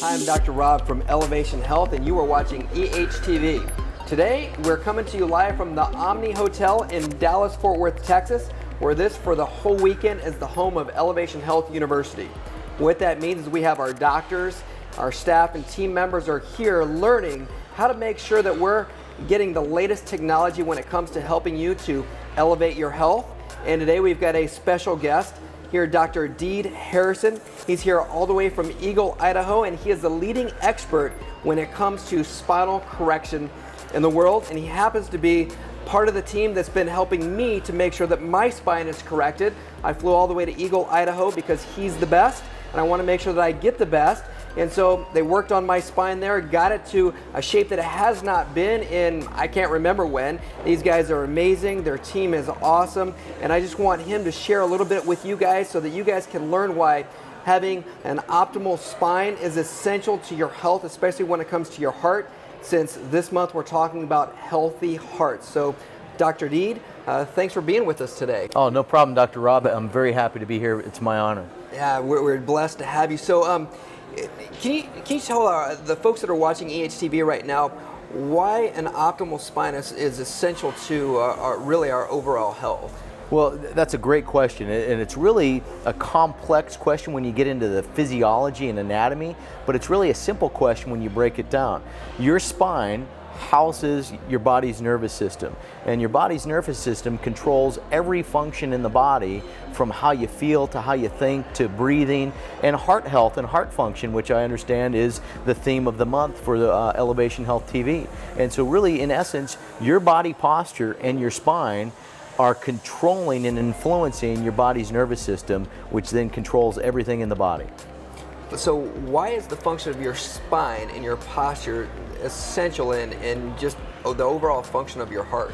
Hi, I'm Dr. Rob from Elevation Health, and you are watching EHTV. Today, we're coming to you live from the Omni Hotel in Dallas, Fort Worth, Texas, where this for the whole weekend is the home of Elevation Health University. What that means is we have our doctors, our staff, and team members are here learning how to make sure that we're getting the latest technology when it comes to helping you to elevate your health. And today we've got a special guest here, Dr. Deed Harrison. He's here all the way from Eagle, Idaho, and he is the leading expert when it comes to spinal correction in the world. And he happens to be part of the team that's been helping me to make sure that my spine is corrected. I flew all the way to Eagle, Idaho because he's the best, and I want to make sure that I get the best. And so they worked on my spine there, got it to a shape that it has not been in, I can't remember when. These guys are amazing, their team is awesome, and I just want him to share a little bit with you guys so that you guys can learn why having an optimal spine is essential to your health, especially when it comes to your heart, since this month we're talking about healthy hearts. So Dr. Deed, thanks for being with us today. Oh, no problem, Dr. Rob. I'm very happy to be here. It's my honor. Yeah, we're blessed to have you. So can you tell the folks that are watching EHTV right now why an optimal spine is essential to really our overall health? Well, that's a great question, and it's really a complex question when you get into the physiology and anatomy, but it's really a simple question when you break it down. Your spine houses your body's nervous system, and your body's nervous system controls every function in the body, from how you feel to how you think to breathing and heart health and heart function, which I understand is the theme of the month for the Elevation Health TV. And so really, in essence, your body posture and your spine are controlling and influencing your body's nervous system, which then controls everything in the body. So why is the function of your spine and your posture essential in just the overall function of your heart?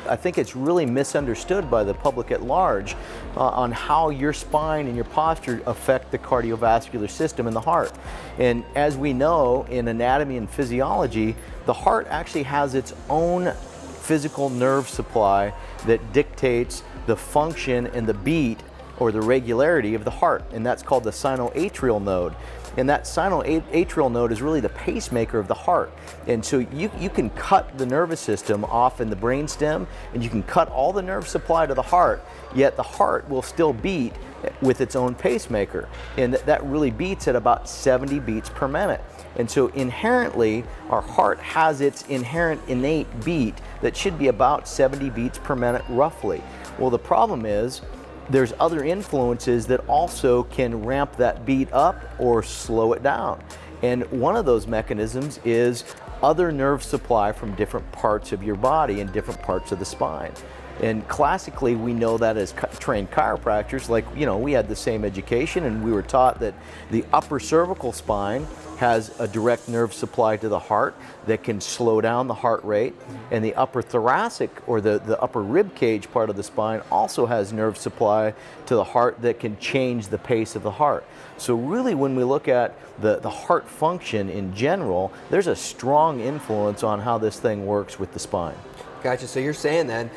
I think it's really misunderstood by the public at large on how your spine and your posture affect the cardiovascular system in the heart. And as we know in anatomy and physiology, the heart actually has its own physical nerve supply that dictates the function and the beat or the regularity of the heart, and that's called the sinoatrial node. And that sinoatrial node is really the pacemaker of the heart. And so you can cut the nervous system off in the brainstem, and you can cut all the nerve supply to the heart, yet the heart will still beat with its own pacemaker. And that really beats at about 70 beats per minute. And so inherently, our heart has its inherent innate beat that should be about 70 beats per minute roughly. Well, the problem is, there's other influences that also can ramp that beat up or slow it down. And one of those mechanisms is other nerve supply from different parts of your body and different parts of the spine. And classically, we know that as trained chiropractors, like, we had the same education, and we were taught that the upper cervical spine has a direct nerve supply to the heart that can slow down the heart rate, and the upper thoracic or the upper rib cage part of the spine also has nerve supply to the heart that can change the pace of the heart. So really, when we look at the heart function in general, there's a strong influence on how this thing works with the spine. Gotcha. So you're saying then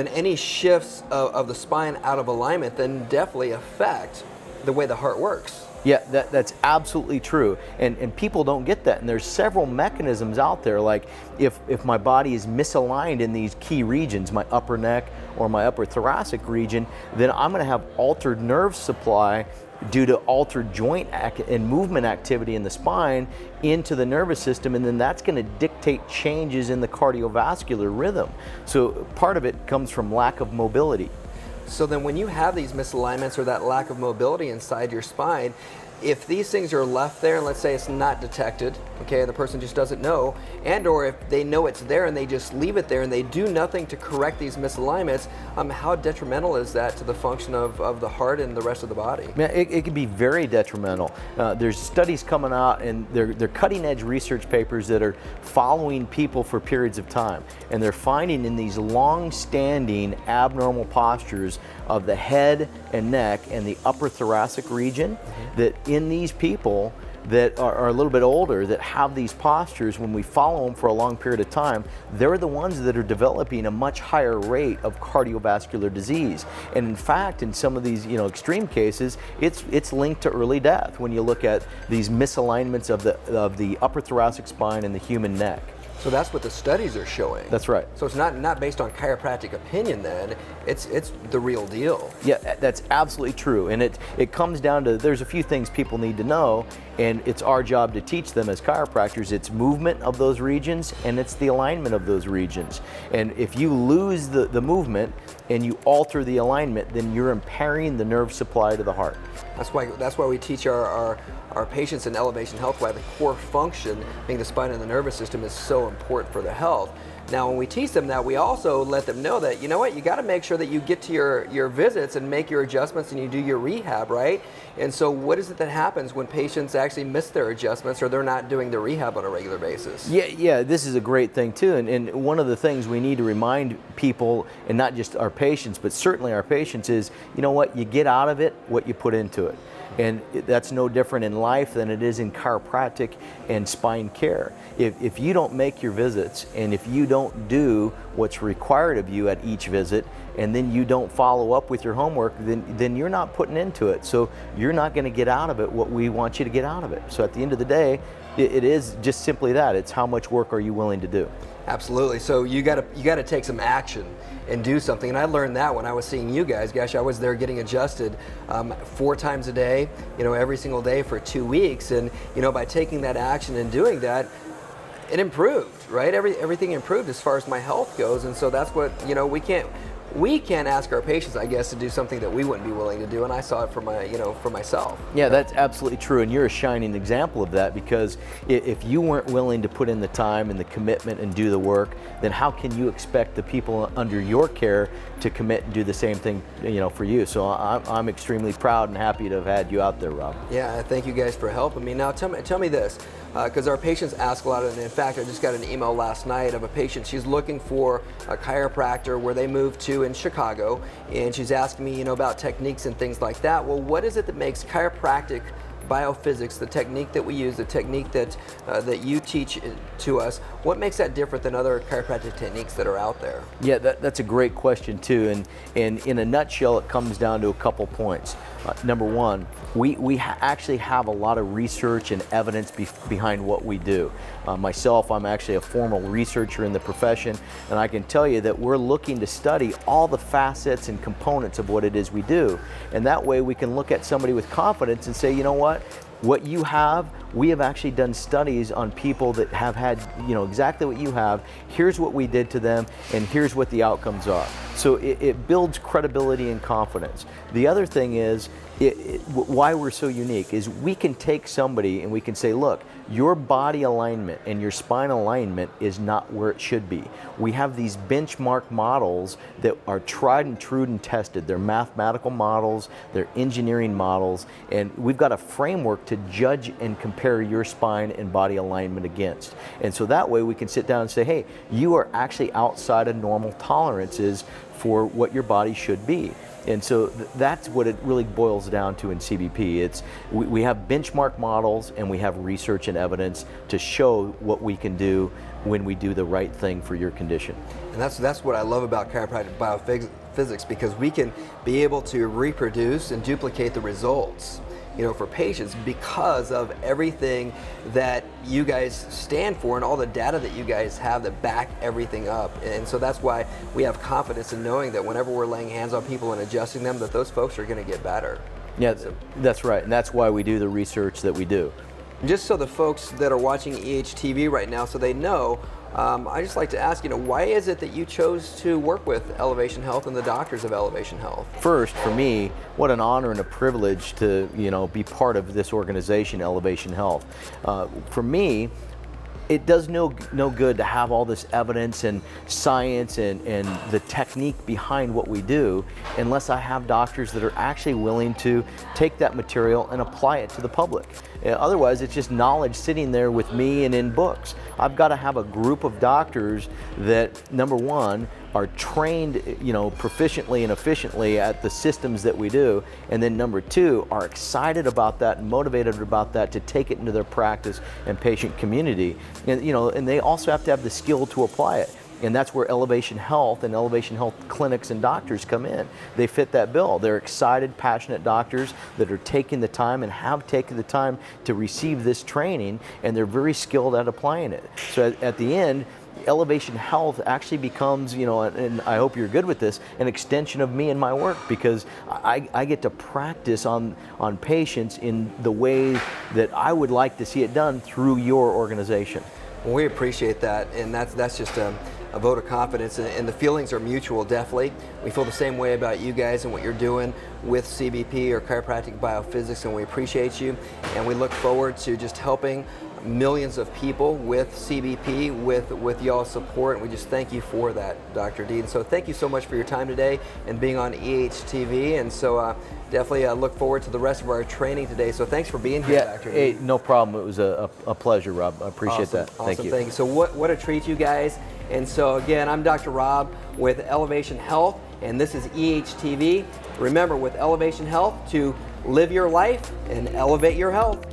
any shifts of the spine out of alignment then definitely affect the way the heart works. Yeah, that's absolutely true. And people don't get that. And there's several mechanisms out there, like if my body is misaligned in these key regions, my upper neck or my upper thoracic region, then I'm going to have altered nerve supply due to altered joint and movement activity in the spine into the nervous system, and then that's going to dictate changes in the cardiovascular rhythm. So part of it comes from lack of mobility. So then when you have these misalignments or that lack of mobility inside your spine, if these things are left there, and let's say it's not detected, okay, the person just doesn't know, and or if they know it's there and they just leave it there and they do nothing to correct these misalignments, how detrimental is that to the function of the heart and the rest of the body? Yeah, it can be very detrimental. There's studies coming out, and they're cutting edge research papers that are following people for periods of time, and they're finding in these long-standing abnormal postures of the head and neck and the upper thoracic region that in these people that are a little bit older that have these postures, when we follow them for a long period of time, they're the ones that are developing a much higher rate of cardiovascular disease. And in fact, in some of these extreme cases, it's linked to early death when you look at these misalignments of the upper thoracic spine and the human neck. So that's what the studies are showing. That's right. So it's not based on chiropractic opinion then, it's the real deal. Yeah, that's absolutely true. And it comes down to, there's a few things people need to know, and it's our job to teach them as chiropractors. It's movement of those regions, and it's the alignment of those regions. And if you lose the movement and you alter the alignment, then you're impairing the nerve supply to the heart. That's why we teach our patients in Elevation Health why the core function, being the spine and the nervous system, is so important for their health. Now, when we teach them that, we also let them know that, you know what, you got to make sure that you get to your visits and make your adjustments and you do your rehab, right? And so what is it that happens when patients actually miss their adjustments or they're not doing their rehab on a regular basis? Yeah, this is a great thing too. And one of the things we need to remind people, and not just our patients, but certainly our patients, is, you know what, you get out of it what you put into it. And that's no different in life than it is in chiropractic and spine care. If you don't make your visits, and if you don't do what's required of you at each visit, and then you don't follow up with your homework, then you're not putting into it. So you're not going to get out of it what we want you to get out of it. So at the end of the day, it is just simply that. It's how much work are you willing to do. Absolutely. So you got to take some action and do something. And I learned that when I was seeing you guys. Gosh, I was there getting adjusted 4 times a day, every single day for 2 weeks. And by taking that action and doing that, it improved, right? Everything improved as far as my health goes. And so that's what we can't ask our patients, I guess, to do something that we wouldn't be willing to do. And I saw it for myself. Yeah, that's absolutely true. And you're a shining example of that, because if you weren't willing to put in the time and the commitment and do the work, then how can you expect the people under your care to commit and do the same thing, for you? So I'm extremely proud and happy to have had you out there, Rob. Yeah, thank you guys for helping me. Now tell me this, because our patients ask a lot, and in fact, I just got an email last night of a patient. She's looking for a chiropractor where they moved to in Chicago, and she's asking me, about techniques and things like that. Well, what is it that makes chiropractic biophysics, the technique that we use, the technique that you teach to us, what makes that different than other chiropractic techniques that are out there? Yeah, that's a great question too, and in a nutshell, it comes down to a couple points. Number one, we actually have a lot of research and evidence behind what we do. Myself, I'm actually a formal researcher in the profession, and I can tell you that we're looking to study all the facets and components of what it is we do. And that way we can look at somebody with confidence and say, you know what you have, we have actually done studies on people that have had, exactly what you have. Here's what we did to them, and here's what the outcomes are. So it builds credibility and confidence. The other thing is, why we're so unique is we can take somebody and we can say, look, your body alignment and your spine alignment is not where it should be. We have these benchmark models that are tried and true and tested. They're mathematical models, they're engineering models, and we've got a framework to judge and compare your spine and body alignment against. And so that way we can sit down and say, hey, you are actually outside of normal tolerances for what your body should be. And so that's what it really boils down to in CBP. We have benchmark models, and we have research and evidence to show what we can do when we do the right thing for your condition. And that's what I love about chiropractic biophysics, because we can be able to reproduce and duplicate the results, for patients, because of everything that you guys stand for and all the data that you guys have that back everything up. And so that's why we have confidence in knowing that whenever we're laying hands on people and adjusting them, that those folks are going to get better. Yeah, that's right. And that's why we do the research that we do. Just so the folks that are watching EHTV right now, so they know, I just like to ask, why is it that you chose to work with Elevation Health and the doctors of Elevation Health? First, for me, what an honor and a privilege to, be part of this organization, Elevation Health. For me, it does no good to have all this evidence and science and the technique behind what we do unless I have doctors that are actually willing to take that material and apply it to the public. Otherwise, it's just knowledge sitting there with me and in books. I've got to have a group of doctors that, number one, are trained, proficiently and efficiently at the systems that we do, and then number two, are excited about that and motivated about that to take it into their practice and patient community. And and they also have to have the skill to apply it. And that's where Elevation Health and Elevation Health clinics and doctors come in. They fit that bill. They're excited, passionate doctors that are taking the time and have taken the time to receive this training, and they're very skilled at applying it. So at the end, Elevation Health actually becomes, and I hope you're good with this, an extension of me and my work, because I get to practice on patients in the way that I would like to see it done through your organization. Well, we appreciate that, and that's just a vote of confidence, and the feelings are mutual, definitely. We feel the same way about you guys and what you're doing with CBP or chiropractic biophysics, and we appreciate you, and we look forward to just helping millions of people with CBP, with y'all's support, and we just thank you for that, Dr. Dean. So thank you so much for your time today and being on EHTV, and so definitely look forward to the rest of our training today. So thanks for being here, Dr. Hey, Dean. no problem. It was a pleasure, Rob. I appreciate Awesome. that. Thank you. Thank you. So what a treat, you guys. And so again, I'm Dr. Rob with Elevation Health, and this is EHTV. Remember, with Elevation Health, to live your life and elevate your health.